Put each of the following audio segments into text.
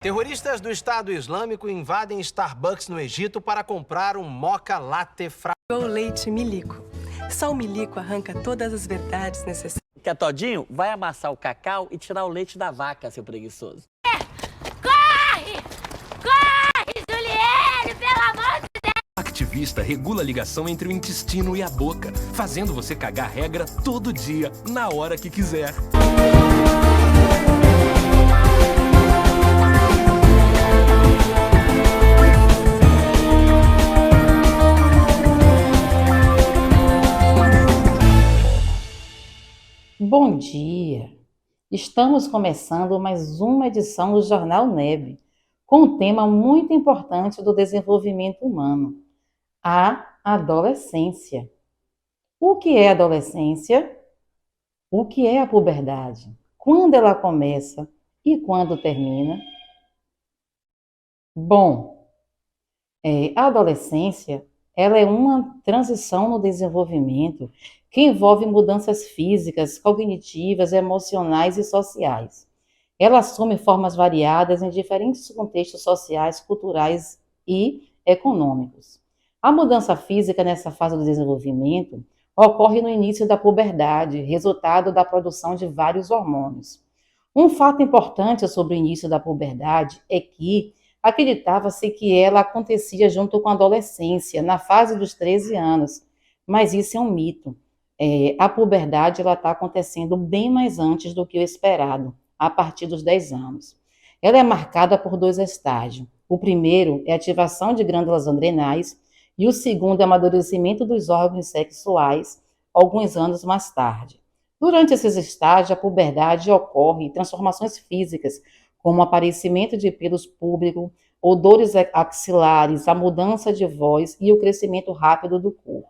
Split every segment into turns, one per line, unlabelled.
Terroristas do Estado Islâmico invadem Starbucks no Egito para comprar um mocha latte
O leite Milico. Só o Milico arranca todas as verdades necessárias.
Que a Todinho vai amassar o cacau e tirar o leite da vaca, seu preguiçoso.
Corre! Corre, Juliane, pelo amor de Deus!
Activista regula a ligação entre o intestino e a boca, fazendo você cagar regra todo dia, na hora que quiser.
Bom dia! Estamos começando mais uma edição do Jornal NEB, com um tema muito importante do desenvolvimento humano, a adolescência. O que é adolescência? O que é a puberdade? Quando ela começa e quando termina? Bom, a adolescência ela é uma transição no desenvolvimento que envolve mudanças físicas, cognitivas, emocionais e sociais. Ela assume formas variadas em diferentes contextos sociais, culturais e econômicos. A mudança física nessa fase do desenvolvimento ocorre no início da puberdade, resultado da produção de vários hormônios. Um fato importante sobre o início da puberdade é que acreditava-se que ela acontecia junto com a adolescência, na fase dos 13 anos, mas isso é um mito. A puberdade está acontecendo bem mais antes do que o esperado, a partir dos 10 anos. Ela é marcada por dois estágios. O primeiro é a ativação de glândulas adrenais e o segundo é o amadurecimento dos órgãos sexuais, alguns anos mais tarde. Durante esses estágios, a puberdade ocorre transformações físicas, como o aparecimento de pelos públicos, odores axilares, a mudança de voz e o crescimento rápido do corpo.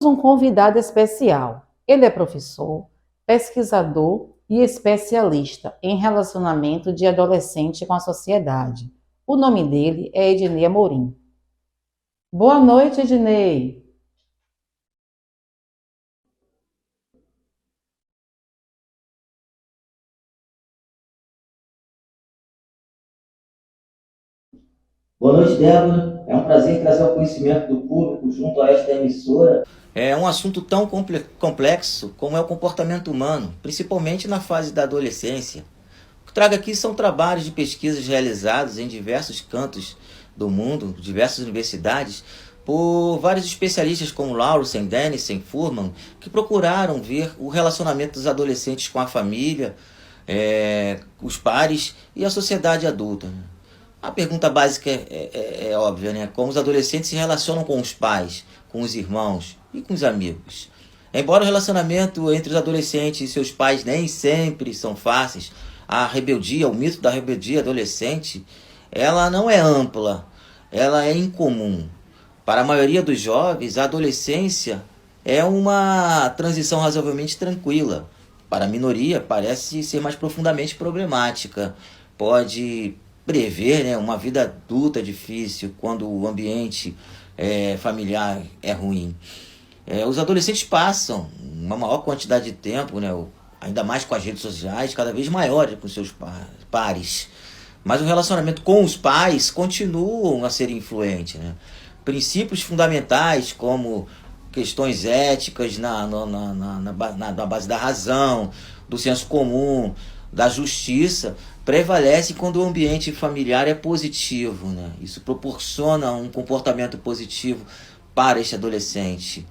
Um convidado especial. Ele é professor, pesquisador e especialista em relacionamento de adolescente com a sociedade. O nome dele é Ednei Amorim. Boa noite, Ednei.
Boa noite, Débora. É um prazer trazer ao conhecimento do público, junto a esta emissora,
um assunto tão complexo como é o comportamento humano, principalmente na fase da adolescência. O que trago aqui são trabalhos de pesquisas realizados em diversos cantos do mundo, diversas universidades, por vários especialistas como Lauritsen, Dennison, Furman, que procuraram ver o relacionamento dos adolescentes com a família, os pares e a sociedade adulta. A pergunta básica é óbvia, né? Como os adolescentes se relacionam com os pais, com os irmãos e com os amigos. Embora o relacionamento entre os adolescentes e seus pais nem sempre são fáceis, a rebeldia, o mito da rebeldia adolescente, ela não é ampla, ela é incomum. Para a maioria dos jovens, a adolescência é uma transição razoavelmente tranquila. Para a minoria, parece ser mais profundamente problemática. Pode prever, né, uma vida adulta difícil quando o ambiente familiar é ruim. Os adolescentes passam uma maior quantidade de tempo, né, ainda mais com as redes sociais, cada vez maiores com seus pares. Mas o relacionamento com os pais continuam a ser influente, né? Princípios fundamentais como questões éticas na base da razão, do senso comum, da justiça, prevalece quando o ambiente familiar é positivo, né? Isso proporciona um comportamento positivo para este adolescente.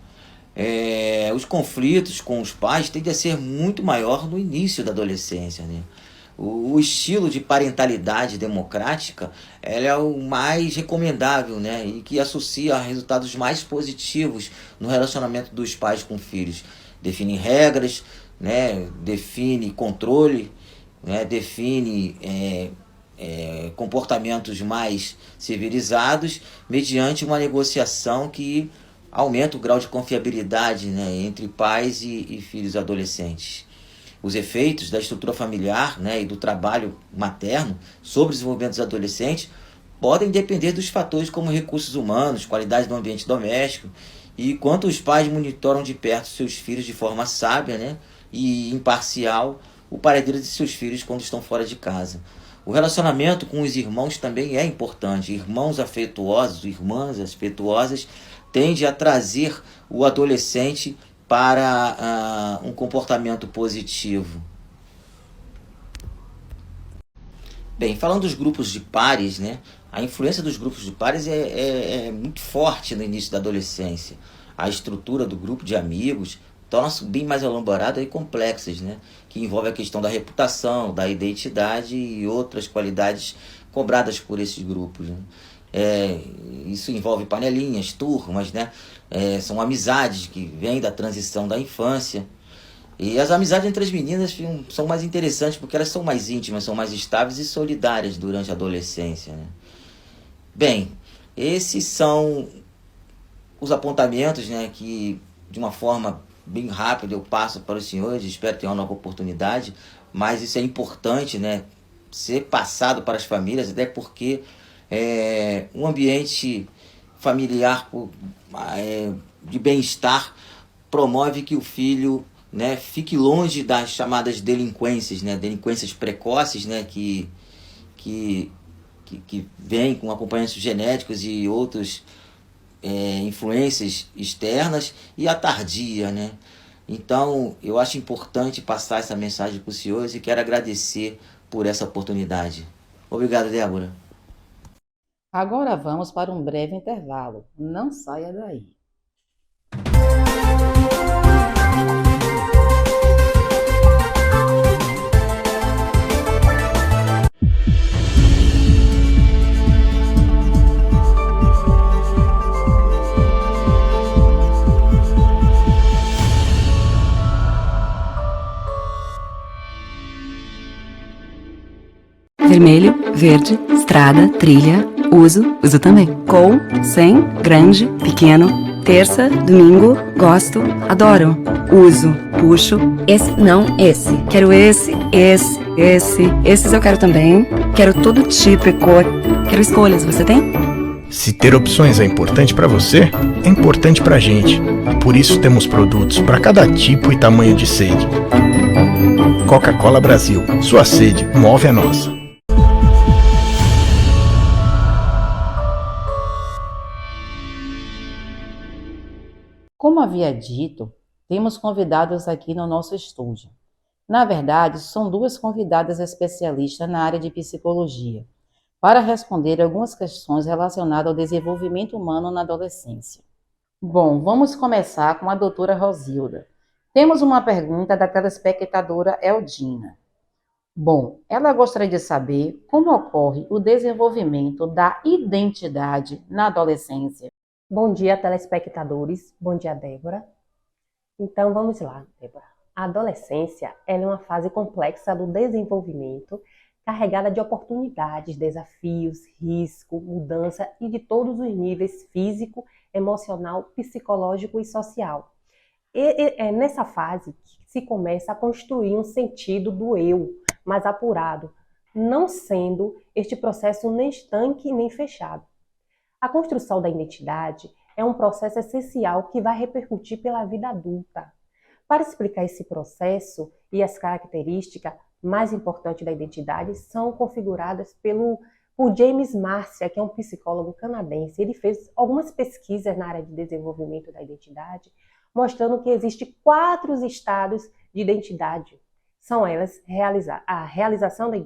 Os conflitos com os pais tendem a ser muito maior no início da adolescência, né? O estilo de parentalidade democrática é o mais recomendável, né? E que associa a resultados mais positivos no relacionamento dos pais com filhos. Define regras, né? Define controle, né? Define comportamentos mais civilizados mediante uma negociação que aumenta o grau de confiabilidade, né, entre pais e filhos adolescentes. Os efeitos da estrutura familiar, né, e do trabalho materno sobre o desenvolvimento dos adolescentes podem depender dos fatores como recursos humanos, qualidade do ambiente doméstico e quanto os pais monitoram de perto seus filhos de forma sábia, né, e imparcial o paradeiro de seus filhos quando estão fora de casa. O relacionamento com os irmãos também é importante. Irmãos afetuosos, irmãs afetuosas, tende a trazer o adolescente para um comportamento positivo. Bem, falando dos grupos de pares, né? A influência dos grupos de pares é muito forte no início da adolescência. A estrutura do grupo de amigos torna-se bem mais elaborada e complexas, né? Que envolve a questão da reputação, da identidade e outras qualidades cobradas por esses grupos, né? Isso envolve panelinhas, turmas, né? São amizades que vêm da transição da infância. E as amizades entre as meninas são mais interessantes porque elas são mais íntimas, são mais estáveis e solidárias durante a adolescência, né? Bem, esses são os apontamentos, né, que de uma forma bem rápida eu passo para os senhores, espero ter uma nova oportunidade, mas isso é importante, né, ser passado para as famílias, até porque um ambiente familiar de bem-estar promove que o filho, né, fique longe das chamadas delinquências, né, delinquências precoces, né, que vêm com acompanhamentos genéticos e outras influências externas, e a tardia, né? Então, eu acho importante passar essa mensagem para os senhores e quero agradecer por essa oportunidade. Obrigado, Débora.
Agora vamos para um breve intervalo. Não saia daí.
Vermelho, verde, estrada, trilha, uso também. Com, sem, grande, pequeno, terça, domingo, gosto, adoro. Uso, puxo, esse não, esse. Quero esse, esses eu quero também. Quero todo tipo e cor. Quero escolhas, você tem?
Se ter opções é importante para você, é importante pra gente. Por isso temos produtos para cada tipo e tamanho de sede. Coca-Cola Brasil, sua sede move a nossa.
Como havia dito, temos convidados aqui no nosso estúdio. Na verdade, são duas convidadas especialistas na área de psicologia, para responder algumas questões relacionadas ao desenvolvimento humano na adolescência. Bom, vamos começar com a doutora Rosilda. Temos uma pergunta da telespectadora Eldina. Bom, ela gostaria de saber como ocorre o desenvolvimento da identidade na adolescência.
Bom dia, telespectadores. Bom dia, Débora. Então, vamos lá, Débora. A adolescência é uma fase complexa do desenvolvimento, carregada de oportunidades, desafios, risco, mudança e de todos os níveis físico, emocional, psicológico e social. É nessa fase que se começa a construir um sentido do eu mais apurado, não sendo este processo nem estanque nem fechado. A construção da identidade é um processo essencial que vai repercutir pela vida adulta. Para explicar esse processo e as características mais importantes da identidade são configuradas por James Marcia, que é um psicólogo canadense. Ele fez algumas pesquisas na área de desenvolvimento da identidade, mostrando que existem 4 estados de identidade. São elas realização da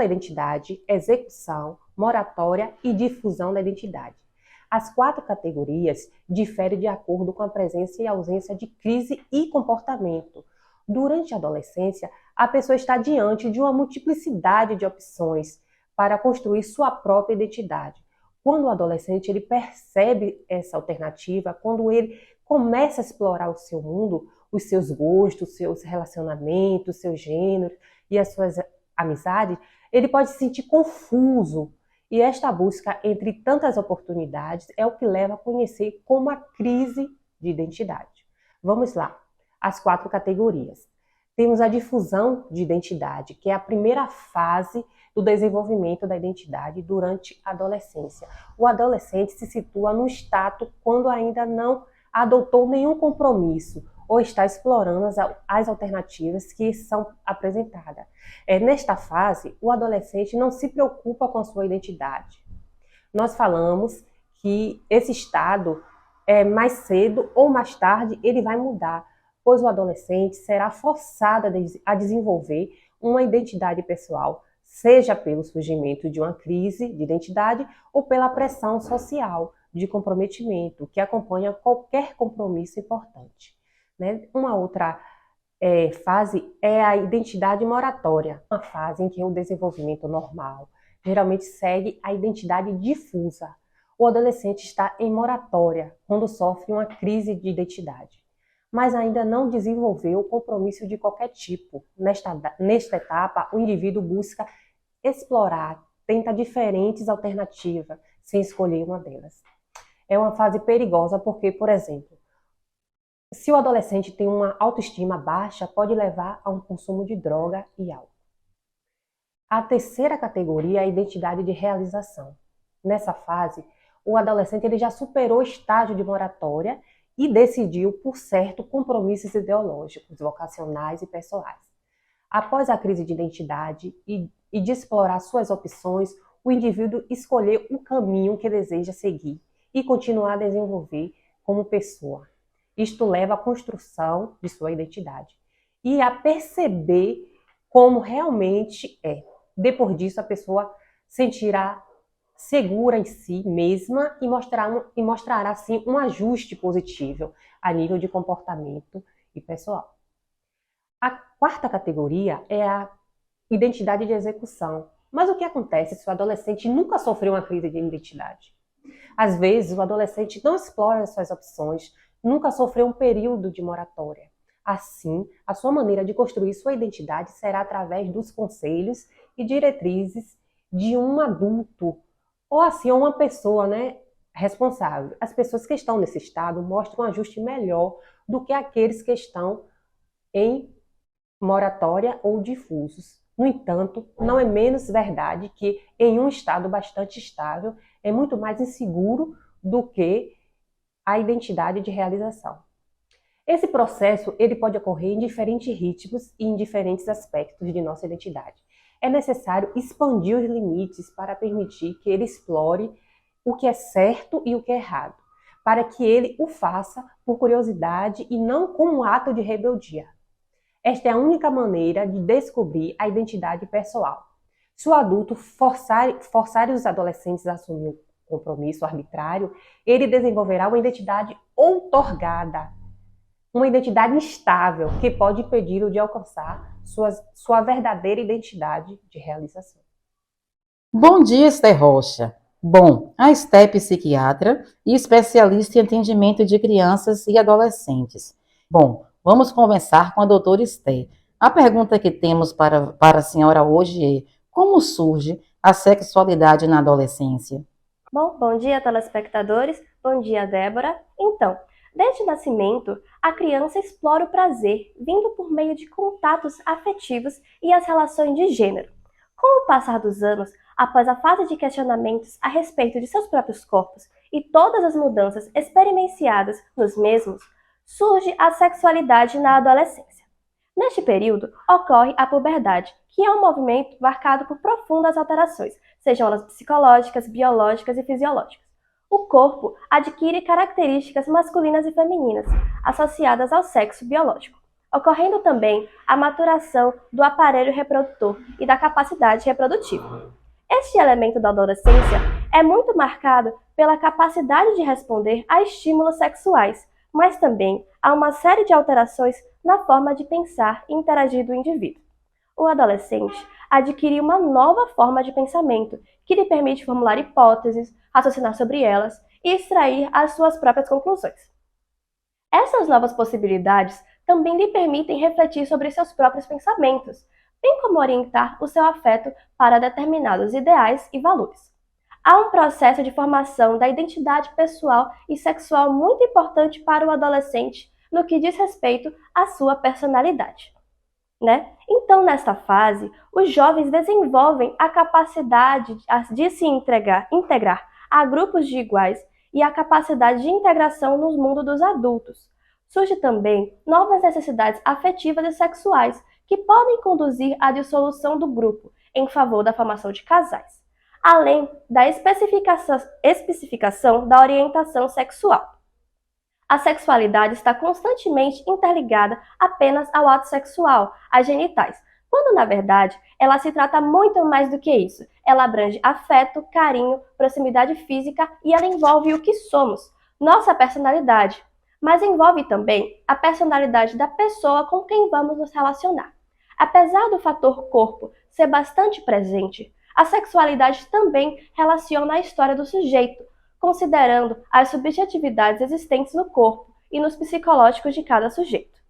identidade, execução, moratória e difusão da identidade. As 4 categorias diferem de acordo com a presença e ausência de crise e comportamento. Durante a adolescência, a pessoa está diante de uma multiplicidade de opções para construir sua própria identidade. Quando o adolescente ele percebe essa alternativa, quando ele começa a explorar o seu mundo, os seus gostos, os seus relacionamentos, seus gêneros e as suas amizades, ele pode se sentir confuso. E esta busca entre tantas oportunidades é o que leva a conhecer como a crise de identidade. Vamos lá, as 4 categorias. Temos a difusão de identidade, que é a primeira fase do desenvolvimento da identidade durante a adolescência. O adolescente se situa no status quando ainda não adotou nenhum compromisso ou está explorando as alternativas que são apresentadas. Nesta fase, o adolescente não se preocupa com a sua identidade. Nós falamos que esse estado, mais cedo ou mais tarde, ele vai mudar, pois o adolescente será forçado a desenvolver uma identidade pessoal, seja pelo surgimento de uma crise de identidade ou pela pressão social de comprometimento que acompanha qualquer compromisso importante. Né? Uma outra fase é a identidade moratória, uma fase em que o desenvolvimento normal geralmente segue a identidade difusa. O adolescente está em moratória quando sofre uma crise de identidade, mas ainda não desenvolveu o compromisso de qualquer tipo. Nesta etapa, o indivíduo busca explorar, tenta diferentes alternativas, sem escolher uma delas. É uma fase perigosa porque, por exemplo, se o adolescente tem uma autoestima baixa, pode levar a um consumo de droga e álcool. A terceira categoria é a identidade de realização. Nessa fase, o adolescente ele já superou o estágio de moratória e decidiu por certo compromissos ideológicos, vocacionais e pessoais. Após a crise de identidade e de explorar suas opções, o indivíduo escolheu o caminho que deseja seguir e continuar a desenvolver como pessoa. Isto leva à construção de sua identidade e a perceber como realmente é. Depois disso, a pessoa sentirá segura em si mesma e mostrará, assim, um ajuste positivo a nível de comportamento e pessoal. A quarta categoria é a identidade de execução. Mas o que acontece se o adolescente nunca sofreu uma crise de identidade? Às vezes, o adolescente não explora as suas opções, nunca sofreu um período de moratória. Assim, a sua maneira de construir sua identidade será através dos conselhos e diretrizes de um adulto, ou assim, uma pessoa, responsável. As pessoas que estão nesse estado mostram um ajuste melhor do que aqueles que estão em moratória ou difusos. No entanto, não é menos verdade que em um estado bastante estável é muito mais inseguro do que a identidade de realização. Esse processo ele pode ocorrer em diferentes ritmos e em diferentes aspectos de nossa identidade. É necessário expandir os limites para permitir que ele explore o que é certo e o que é errado, para que ele o faça por curiosidade e não como um ato de rebeldia. Esta é a única maneira de descobrir a identidade pessoal. Se o adulto forçar os adolescentes a assumir um compromisso arbitrário, ele desenvolverá uma identidade outorgada, uma identidade instável que pode impedi-lo de alcançar sua verdadeira identidade de realização.
Bom dia, Esther Rocha. Bom, a Esther é psiquiatra e especialista em atendimento de crianças e adolescentes. Bom, vamos conversar com a doutora Esther. A pergunta que temos para a senhora hoje é: como surge a sexualidade na adolescência?
Bom dia, telespectadores. Bom dia, Débora. Então, desde o nascimento, a criança explora o prazer, vindo por meio de contatos afetivos e as relações de gênero. Com o passar dos anos, após a fase de questionamentos a respeito de seus próprios corpos e todas as mudanças experienciadas nos mesmos, surge a sexualidade na adolescência. Neste período, ocorre a puberdade, que é um movimento marcado por profundas alterações, sejam elas psicológicas, biológicas e fisiológicas. O corpo adquire características masculinas e femininas, associadas ao sexo biológico, ocorrendo também a maturação do aparelho reprodutor e da capacidade reprodutiva. Este elemento da adolescência é muito marcado pela capacidade de responder a estímulos sexuais, mas também há uma série de alterações na forma de pensar e interagir do indivíduo. O adolescente adquire uma nova forma de pensamento, que lhe permite formular hipóteses, raciocinar sobre elas e extrair as suas próprias conclusões. Essas novas possibilidades também lhe permitem refletir sobre seus próprios pensamentos, bem como orientar o seu afeto para determinados ideais e valores. Há um processo de formação da identidade pessoal e sexual muito importante para o adolescente no que diz respeito à sua personalidade. Então, nesta fase, os jovens desenvolvem a capacidade de se integrar a grupos de iguais e a capacidade de integração no mundo dos adultos. surgem também novas necessidades afetivas e sexuais que podem conduzir à dissolução do grupo em favor da formação de casais, além da especificação da orientação sexual. A sexualidade está constantemente interligada apenas ao ato sexual, às genitais, quando, na verdade, ela se trata muito mais do que isso. Ela abrange afeto, carinho, proximidade física e ela envolve o que somos, nossa personalidade, mas envolve também a personalidade da pessoa com quem vamos nos relacionar. Apesar do fator corpo ser bastante presente, a sexualidade também relaciona a história do sujeito, considerando as subjetividades existentes no corpo e nos psicológicos de cada sujeito.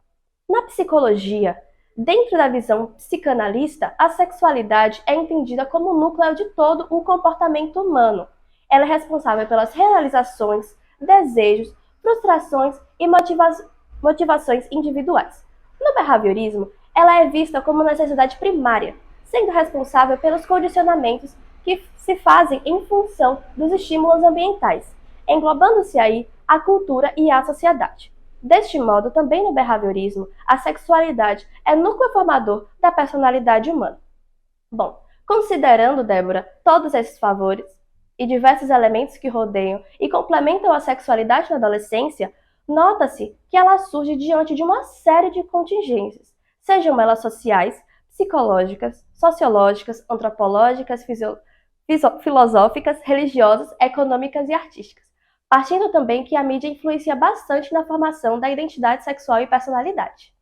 Na psicologia, dentro da visão psicanalista, a sexualidade é entendida como o núcleo de todo o comportamento humano. Ela é responsável pelas realizações, desejos, frustrações e motivações individuais. No behaviorismo, ela é vista como necessidade primária, sendo responsável pelos condicionamentos que se fazem em função dos estímulos ambientais, englobando-se aí a cultura e a sociedade. Deste modo, também no behaviorismo, a sexualidade é núcleo formador da personalidade humana. Bom, considerando, Débora, todos esses favores e diversos elementos que rodeiam e complementam a sexualidade na adolescência, nota-se que ela surge diante de uma série de contingências, sejam elas sociais, psicológicas, sociológicas, antropológicas, filosóficas, religiosas, econômicas e artísticas, partindo também que a mídia influencia bastante na formação da identidade sexual e personalidade.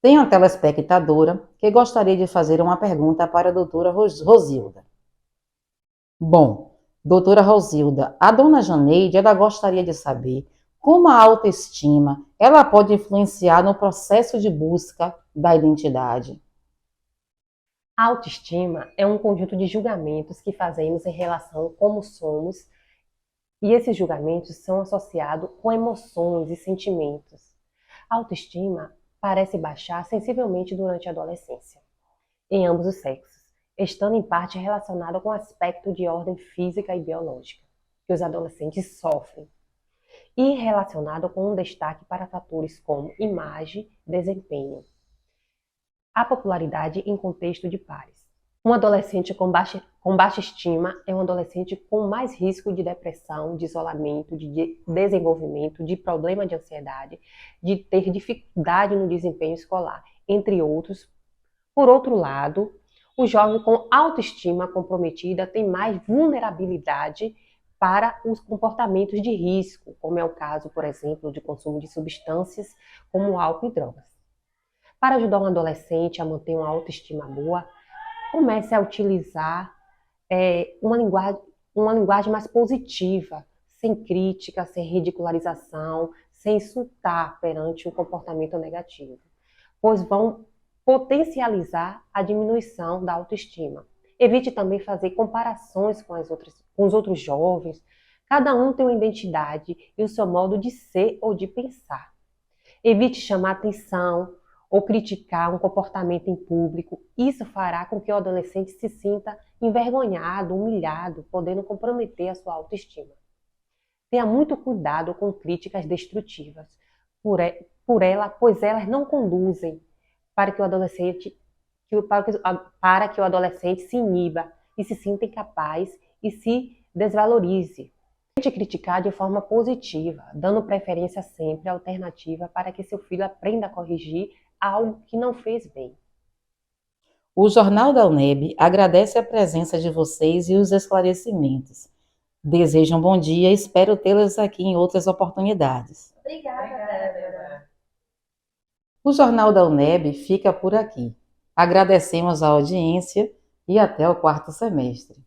Tem uma telespectadora que gostaria de fazer uma pergunta para a doutora Rosilda. Bom, doutora Rosilda, a dona Janeide, ela gostaria de saber como a autoestima ela pode influenciar no processo de busca da identidade.
A autoestima é um conjunto de julgamentos que fazemos em relação a como somos, e esses julgamentos são associados com emoções e sentimentos. A autoestima parece baixar sensivelmente durante a adolescência, em ambos os sexos, estando em parte relacionada com o aspecto de ordem física e biológica que os adolescentes sofrem, e relacionado com um destaque para fatores como imagem, desempenho. A popularidade em contexto de pares. Um adolescente com baixa estima é um adolescente com mais risco de depressão, de isolamento, de desenvolvimento, de problema de ansiedade, de ter dificuldade no desempenho escolar, entre outros. Por outro lado, o jovem com autoestima comprometida tem mais vulnerabilidade para os comportamentos de risco, como é o caso, por exemplo, de consumo de substâncias como álcool e drogas. Para ajudar um adolescente a manter uma autoestima boa, comece a utilizar uma linguagem mais positiva, sem crítica, sem ridicularização, sem insultar perante um comportamento negativo, pois vão potencializar a diminuição da autoestima. Evite também fazer comparações com os outros jovens. Cada um tem uma identidade e o seu modo de ser ou de pensar. Evite chamar atenção ou criticar um comportamento em público. Isso fará com que o adolescente se sinta envergonhado, humilhado, podendo comprometer a sua autoestima. Tenha muito cuidado com críticas destrutivas, pois elas não conduzem para que o adolescente se iniba e se sinta incapaz e se desvalorize. Tente criticar de forma positiva, dando preferência sempre à alternativa para que seu filho aprenda a corrigir algo que não fez bem.
O Jornal da UNEB agradece a presença de vocês e os esclarecimentos. Desejo um bom dia e espero tê-los aqui em outras oportunidades.
Obrigada, Débora.
O Jornal da UNEB fica por aqui. Agradecemos a audiência e até o 4º semestre.